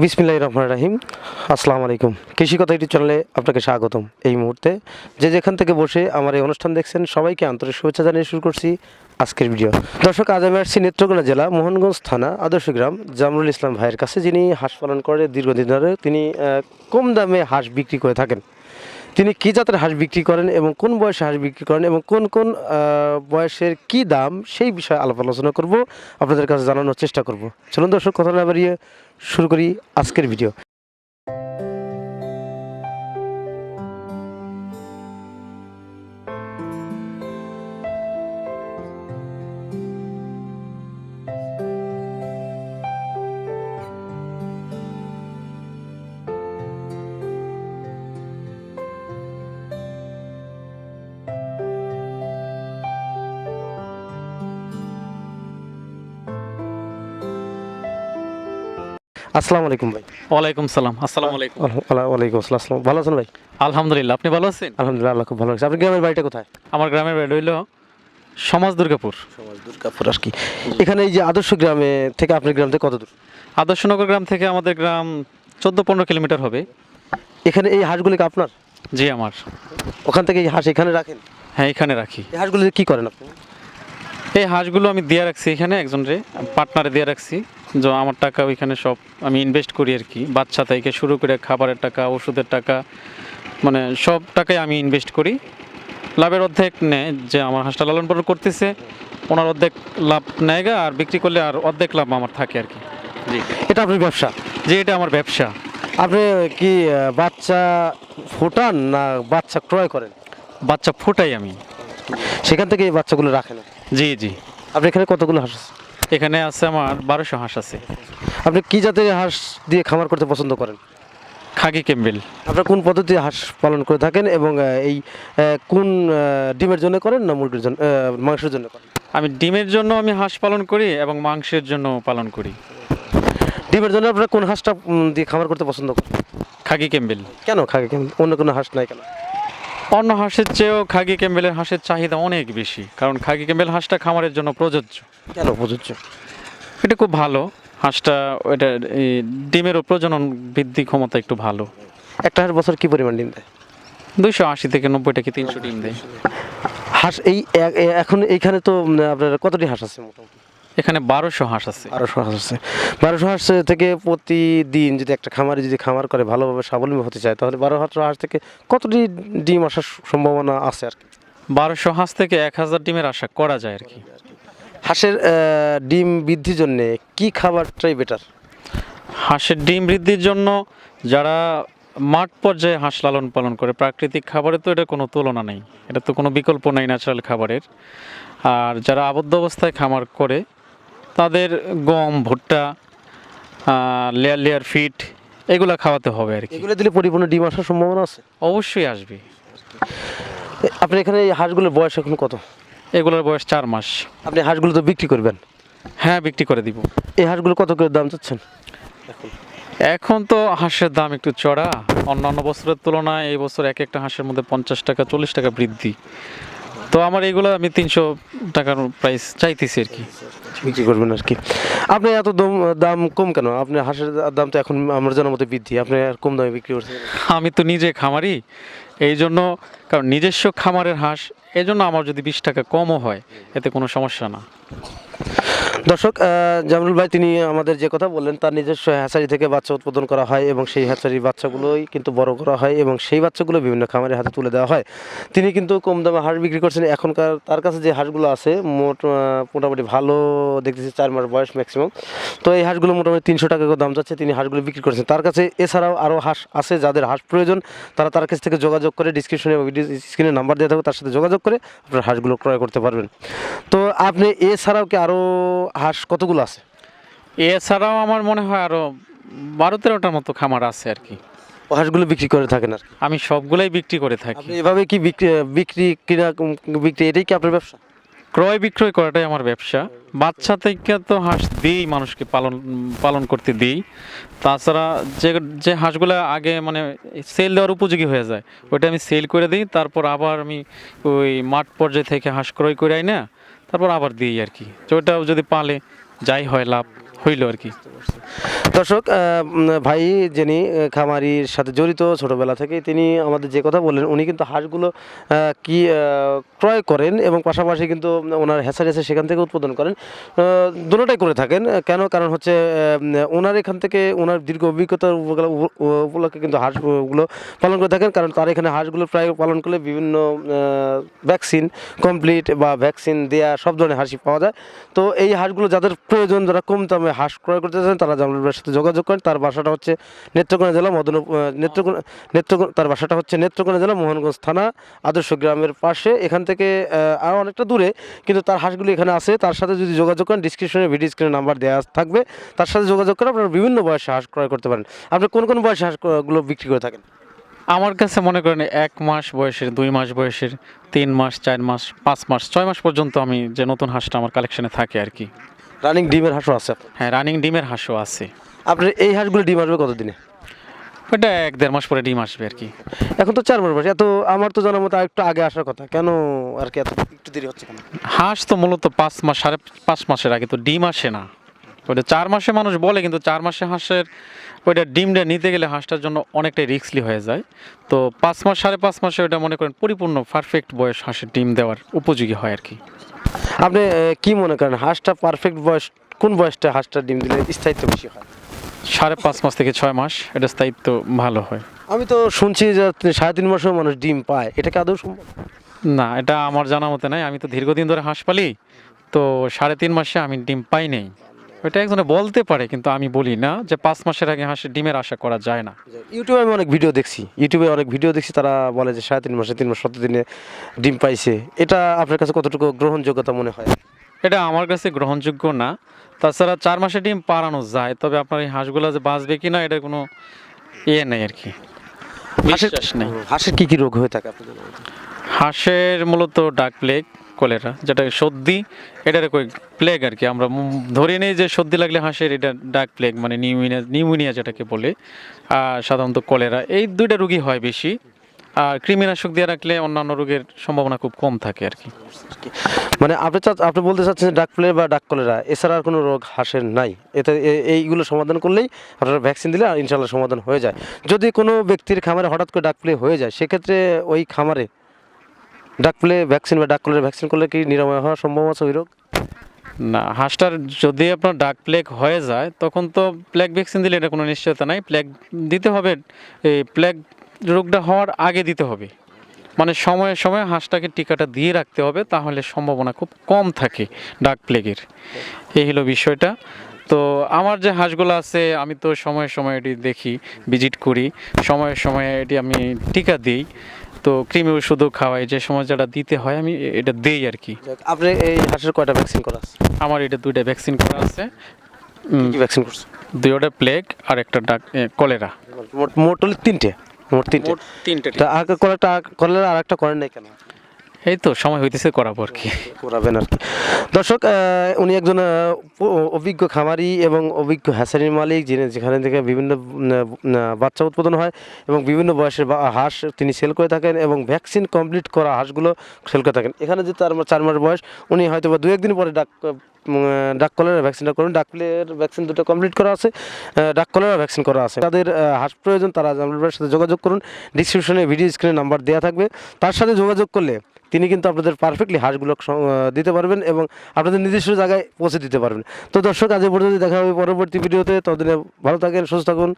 বিসমিল্লাহির রহমানির রহিম। আসসালামু আলাইকুম। কৃষি কথা ইউটিউব চ্যানেলে আপনাকে স্বাগতম। এই মুহূর্তে যেখান থেকে বসে আমার এই অনুষ্ঠান দেখছেন সবাইকে আন্তরিক শুভেচ্ছা জানিয়ে শুরু করছি আজকের ভিডিও। দর্শক, আজ আমি আসছি নেত্রকোনা জেলা মোহনগঞ্জ থানা আদর্শ গ্রাম জামরুল ইসলাম ভাইয়ের কাছে, যিনি হাঁস পালন করে দীর্ঘদিন ধরে। তিনি কম দামে হাঁস বিক্রি করে থাকেন। তিনি কী জাতের হাঁস বিক্রি করেন এবং কোন বয়সে হাঁস বিক্রি করেন এবং কোন কোন বয়সের কী দাম, সেই বিষয়ে আলাপ আলোচনা করব, আপনাদের কাছে জানানোর চেষ্টা করব। চলুন দর্শক, কথা না বাড়িয়ে শুরু করি আজকের ভিডিও। আসসালামু আলাইকুম ভাই। ওয়ালাইকুম সালাম। আসসালামু আলাইকুম। ওয়ালাইকুম আসসালাম। আসসালাম, ভালো আছেন ভাই? আলহামদুলিল্লাহ, আপনি ভালো আছেন? আলহামদুলিল্লাহ, আল্লাহ খুব ভালো আছে। আপনার গ্রামের বাড়িটা কোথায়? আমার গ্রামের বাড়ি হইল সমাজ দুর্গাপুর। সমাজ দুর্গাপুর আর কি। এখানে এই যে আদর্শ গ্রামে থেকে আপনার গ্রাম থেকে কত দূর? আদর্শনগর গ্রাম থেকে আমাদের গ্রাম 14-15 কিলোমিটার হবে। এখানে এই হাঁসগুলি কি আপনার? জি আমার। ওখান থেকে এই হাঁস এখানে রাখেন? হ্যাঁ, এখানে রাখি। এই হাঁসগুলি কি করেন আপনি? এই হাঁসগুলো আমি দিয়ে রাখছি এখানে, একজনরে পার্টনারে দিয়ে রাখছি। যে আমার টাকা ওইখানে সব আমি ইনভেস্ট করি আর কি। বাচ্চা থেকে শুরু করে খাবারের টাকা, ওষুধের টাকা, মানে সব টাকাই আমি ইনভেস্ট করি। লাভের অর্ধেক নেয়, যে আমার হাঁসটা লালন পালন করতেছে ওনার অর্ধেক লাভ নেয় গা, আর বিক্রি করলে আর অর্ধেক লাভ আমার থাকে আর কি। জি, এটা আপনার ব্যবসা? যে এটা আমার ব্যবসা। আপনি কি বাচ্চা ফোটান না বাচ্চা ক্রয় করেন? বাচ্চা ফুটাই আমি। সেখান থেকে এই বাচ্চাগুলো রাখেন? জি জি। আপনি এখানে কতগুলো হাঁস আছে? এখানে আছে আমার 1200 হাঁস আছে। আপনি কি জাতের হাঁস দিয়ে খামার করতে পছন্দ করেন? খাকি ক্যাম্বেল। আপনারা কোন পদ্ধতিতে হাঁস পালন করে থাকেন এবং এই কোন ডিমের জন্য করেন না মুরগির জন্য, মাংসের জন্য করেন? আমি ডিমের জন্য আমি হাঁস পালন করি এবং মাংসের জন্য পালন করি। ডিমের জন্য আপনারা কোন হাঁসটা দিয়ে খামার করতে পছন্দ করেন? খাকি ক্যাম্বেল। কেন খাগে, কেন অন্য কোনো হাঁস নাই কেন? অন্য হাঁসের চেয়েও খাকি ক্যাম্বেলের হাঁসের চাহিদা অনেক বেশি, কারণ খাকি ক্যাম্বেল হাঁসটা খামারের জন্য প্রযোজ্য। কেন প্রযোজ্য? এটা খুব ভালো হাঁসটা, এটা এই ডিমেরও প্রজনন বৃদ্ধি ক্ষমতা একটু ভালো। একটা হাঁস বছর কি পরিমাণ ডিম দেয়? 280 থেকে 90 থেকে 300 ডিম দেয়। হাঁস এই এখন এইখানে তো আপনার কতটি হাঁস আছে মোটামুটি? এখানে 1200 হাঁস আছে। 1200 হাঁস আছে। 1200 হাঁস থেকে প্রতিদিন যদি একটা খামারে যদি খামার করে ভালোভাবে স্বাবলম্বী হতে চায়, তাহলে 1200 হাঁস থেকে কতটি ডিম আসার সম্ভাবনা আছে আর কি? 1200 হাঁস থেকে 1000 ডিমের আশা করা যায় আর কি। হাঁসের ডিম বৃদ্ধির জন্য কি খাবারটাই বেটার? হাঁসের ডিম বৃদ্ধির জন্য যারা মাঠ পর্যায়ে হাঁস লালন পালন করে, প্রাকৃতিক খাবারের তো এটা কোনো তুলনা নেই, এটা তো কোনো বিকল্প নেই ন্যাচারাল খাবারের। আর যারা আবদ্ধ অবস্থায় খামার করে তাদের গম, ভুট্টা, লেয়ার লেয়ার ফিড এগুলা খাওয়াতে হবে আর কি। এগুলো দিলে পরিপূর্ণ ডিম আসার সম্ভাবনা আছে? অবশ্যই আসবে। আপনার এখানে এই হাঁসগুলোর বয়স এখন কত? এগুলোর বয়স 4 মাস। আপনি হাঁসগুলো তো বিক্রি করবেন? হ্যাঁ, বিক্রি করে দিব। এই হাঁসগুলো কত করে দাম চাচ্ছেন এখন? এখন তো হাঁসের দাম একটু চড়া, অন্যান্য বছরের তুলনায় এই বছর এক একটা হাঁসের মধ্যে 50 টাকা 40 টাকা বৃদ্ধি। তো আমার এইগুলো আমি 300 টাকার প্রাইস চাইতেছি আর কি। বিক্রি করবেন আর কি। আপনি এত দাম কম কেন? আপনি হাঁসের দাম তো এখন আমার জানার মতো বৃদ্ধি, আপনি আর কম দামে বিক্রি করছেন? আমি তো নিজে খামারি, এই জন্য, কারণ নিজস্ব খামারের হাঁস, এই জন্য আমার যদি 20 টাকা কমও হয় এতে কোনো সমস্যা না। দর্শক, জামরুল ভাই তিনি আমাদের যে কথা বললেন, তার নিজস্ব হ্যাচারি থেকে বাচ্চা উৎপাদন করা হয় এবং সেই হ্যাচারির বাচ্চাগুলোই কিন্তু বড় করা হয় এবং সেই বাচ্চাগুলো বিভিন্ন খামারের হাতে তুলে দেওয়া হয়। তিনি কিন্তু কম দামে হাঁস বিক্রি করছেন। এখনকার তার কাছে যে হাঁসগুলো আছে মোটামুটি ভালো দেখতেছি, 4 মাস বয়স ম্যাক্সিমাম। তো এই হাঁসগুলো মোটামুটি 300 টাকা করে দাম যাচ্ছে, তিনি হাঁসগুলো বিক্রি করছেন। তার কাছে এছাড়াও আরও হাঁস আছে, যাদের হাঁস প্রয়োজন তারা তার কাছ থেকে যোগাযোগ করে, ডিসক্রিপশনে ভিডিও স্ক্রিনে নাম্বার দেওয়া থাকবে, তার সাথে যোগাযোগ করে আপনার হাঁসগুলো ক্রয় করতে পারবেন। তো আপনি এছাড়াও কি আরও হাঁস কতগুলো আছে? এছাড়াও আমার মনে হয় আরও 12-13টার মতো খামার আছে আর কি। ও হাঁসগুলো বিক্রি করে থাকেন আর? আমি সবগুলাই বিক্রি করে থাকি। আপনি এভাবে কি বিক্রি কিনা বিক্রি এটাই কি আপনার ব্যবসা? ক্রয় বিক্রয় করাটাই আমার ব্যবসা। বাচ্চা থেকে তো হাঁস দিই, মানুষকে পালন করতে দিই। তাছাড়া যে যে হাঁসগুলো আগে মানে সেল দেওয়ার উপযোগী হয়ে যায় ওইটা আমি সেল করে দিই, তারপর আবার আমি ওই মাঠ পর্যায়ে থেকে হাঁস ক্রয় করে আই না, তারপর আবার দিই আর কি। তো ওটাও যদি পালে যাই হয় লাভ হইল আর কি। দর্শক ভাই যিনি খামারির সাথে জড়িত ছোটবেলা থেকে, তিনি আমাদের যে কথা বললেন, উনি কিন্তু হাঁসগুলো কি ক্রয় করেন এবং পাশাপাশি কিন্তু ওনার হ্যাচারি আছে সেখান থেকে উৎপাদন করেন, দুটোটাই করে থাকেন। কেন? কারণ হচ্ছে ওনার এখান থেকে ওনার দীর্ঘ অভিজ্ঞতার উপলক্ষে কিন্তু হাঁসগুলো পালন করে থাকেন। কারণ তার এখানে হাঁসগুলো প্রায় পালন করলে বিভিন্ন ভ্যাকসিন কমপ্লিট বা ভ্যাকসিন দেওয়া সব ধরনের হাঁসই পাওয়া যায়। তো এই হাঁসগুলো যাদের প্রয়োজন, যারা কম দামে হাঁস ক্রয় করতে চান, তারা জামাল ভাইয়ের সাথে যোগাযোগ করেন। তার বাসাটা হচ্ছে নেত্রকোনা জেলা তার বাসাটা হচ্ছে নেত্রকোনা জেলা মোহনগঞ্জ থানা আদর্শ গ্রামের পাশে। এখান থেকে আরও অনেকটা দূরে, কিন্তু তার হাঁসগুলো এখানে আছে। তার সাথে যদি যোগাযোগ করেন, ডিসক্রিপশনে ভিডিও স্ক্রিনে নাম্বার দেওয়া থাকবে, তার সাথে যোগাযোগ করে আপনারা বিভিন্ন বয়সে হাঁস ক্রয় করতে পারেন। আপনি কোন কোন বয়সে হাঁসগুলো বিক্রি করে থাকেন? আমার কাছে মনে করেন 1 মাস বয়সের, 2 মাস বয়সের, 3 মাস, 4 মাস, 5 মাস, 6 মাস পর্যন্ত আমি যে নতুন হাঁসটা আমার কালেকশনে থাকে আর কি। রানিং ডিমের হাঁসও আছে আপনার? হ্যাঁ, রানিং ডিমের হাঁসও আছে। আপনার এই হাঁসগুলো ডিম আসবে কতদিনে? ওটা 1-1.5 মাস পরে ডিম আসবে আর কি। এখন তো 4 মাস বয়স, এত আমার তো জানার মতো একটু আগে আসার কথা, কেন আর কি এত একটু দেরি হচ্ছে কেন? হাঁস তো মূলত 5 মাস, 5.5 মাসের আগে তো ডিম আসে না। ওইটা 4 মাসে মানুষ বলে, কিন্তু 4 মাসে হাঁসের ওইটা ডিমটা নিতে গেলে হাঁসটার জন্য অনেকটাই রিস্কলি হয়ে যায়। তো 5 মাস, 5.5 মাসে ওইটা মনে করেন পরিপূর্ণ পারফেক্ট বয়স হাঁসের ডিম দেওয়ার উপযোগী হয় আর কি। আপনি কি মনে করেন হাঁসটা পারফেক্ট বয়স কোন বয়সটা হাঁসটা ডিম দিলে স্থায়িত্ব বেশি হয়? 5.5 মাস থেকে 6 মাস এটা স্থায়িত্ব ভালো হয়। আমি তো শুনছি যে 3.5 মাসেও মানুষ ডিম পায়, এটা কি আদৌ সম্ভব? না, এটা আমার জানা মতে নাই। আমি তো দীর্ঘদিন ধরে হাঁস পালি, তো 3.5 মাসে আমি ডিম পাই নাই। ওইটা একজনে বলতে পারে, কিন্তু আমি বলি না যে 5 মাসের আগে হাঁসের ডিমের আশা করা যায় না। ইউটিউবে আমি অনেক ভিডিও দেখছি, তারা বলে যে 3.5 মাসে 3 মাস 7 দিনে ডিম পাইছে। এটা আপনার কাছে কতটুকু গ্রহণযোগ্যতা মনে হয়? এটা আমার কাছে গ্রহণযোগ্য না। তাছাড়া 4 মাসে ডিম পাড়ানো যায়, তবে আপনার এই হাঁসগুলো যে বাঁচবে কিনা এটা কোনো নেই আর কি, বিশ্বাস নেই। হাঁসের কি কি রোগ হয়ে থাকে আপনাদের? হাঁসের মূলত ডাক প্লেগ, কলেরা, যেটা সর্দি, এটার কই প্লেগ আর কি। আমরা ধরে নিই যে সর্দি লাগলে হাঁসের এটা ডাক প্লেগ, মানে নিউমোনিয়া যেটাকে বলে। আর সাধারণত কলেরা, এই 2টা রোগই হয় বেশি। আর কৃমিনাশক দিয়ে রাখলে অন্যান্য রোগের সম্ভাবনা খুব কম থাকে আর কি। মানে আপনি বলতে চাচ্ছেন ডাক প্লেগ বা ডাক কলেরা এছাড়া আর কোনো রোগ হাঁসের নাই? এইগুলো সমাধান করলেই আপনারা ভ্যাকসিন দিলে আর ইনশাল্লাহ সমাধান হয়ে যায়। যদি কোনো ব্যক্তির খামারে হঠাৎ করে ডাক প্লেগ হয়ে যায়, সেক্ষেত্রে ওই খামারে ডাক প্লেগ ভ্যাকসিন বা ডাক কলেরা ভ্যাকসিন করলে কি নিরাময় হওয়ার সম্ভাবনা আছে ওই রোগ? না, হাঁসটার যদি আপনার ডাক প্লেগ হয়ে যায়, তখন তো প্লেগ ভ্যাকসিন দিলে এটা কোনো নিশ্চয়তা নাই। প্লেগ দিতে হবে, এই প্লেগ রোগটা হওয়ার আগে দিতে হবে। মানে সময়ে সময়ে হাঁসটাকে টিকাটা দিয়ে রাখতে হবে, তাহলে সম্ভাবনা খুব কম থাকে ডাক প্লেগের। এই হলো বিষয়টা। তো আমার যে হাঁসগুলো আছে, আমি তো সময়ে সময়ে এটি দেখি, ভিজিট করি, সময়ে সময়ে এটি আমি টিকা দিই। তো কৃমি ওষুধও খাওয়াই, যে সময় যেটা দিতে হয় আমি এটা দেই আর কি। আপনি এই হাঁসের কয়টা ভ্যাকসিন করা আছে? আমার এটা 2টা ভ্যাকসিন করা আছে। কি ভ্যাকসিন করছে? 2টা প্লেগ আর একটা কলেরা। মোট হলো 3টে। মোট 3টে। 3টে। তা আগে কলেরা আর একটা করেন নাই কেন? এই তো সময় হইতেছে করাবো আর কি। করাবেন আর কি। দর্শক, উনি একজন অভিজ্ঞ খামারি এবং অভিজ্ঞ হ্যাচারির মালিক, যিনি যেখানে থেকে বিভিন্ন বাচ্চা উৎপাদন হয় এবং বিভিন্ন বয়সের হাঁস তিনি সেল করে থাকেন এবং ভ্যাকসিন কমপ্লিট করা হাঁসগুলো সেল করে থাকেন। এখানে যে 4 মাস বয়স, উনি হয়তো বা 2-1 দিন পরে ডাক কলেরা ভ্যাকসিনটা করুন। ডাক প্লেগের ভ্যাকসিন 2টা কমপ্লিট করা আছে, ডাক কলেরা ভ্যাকসিন করা আছে। তাদের হাঁস প্রয়োজন, তারা জামাল ভাইয়ের সাথে যোগাযোগ করুন। ডিসক্রিপশনে ভিডিও স্ক্রিনে নাম্বার দেওয়া থাকবে, তার সাথে যোগাযোগ করলে তিনি কিন্তু আপনাদের পারফেক্টলি হাঁসগুলো দিতে পারবেন এবং আপনাদের নিজস্ব জায়গায় পৌঁছে দিতে পারবেন। তো দর্শক, আজ এই পর্যন্ত দেখা হবে পরবর্তী ভিডিওতে। ততদিনে ভালো থাকেন, সুস্থ থাকুন।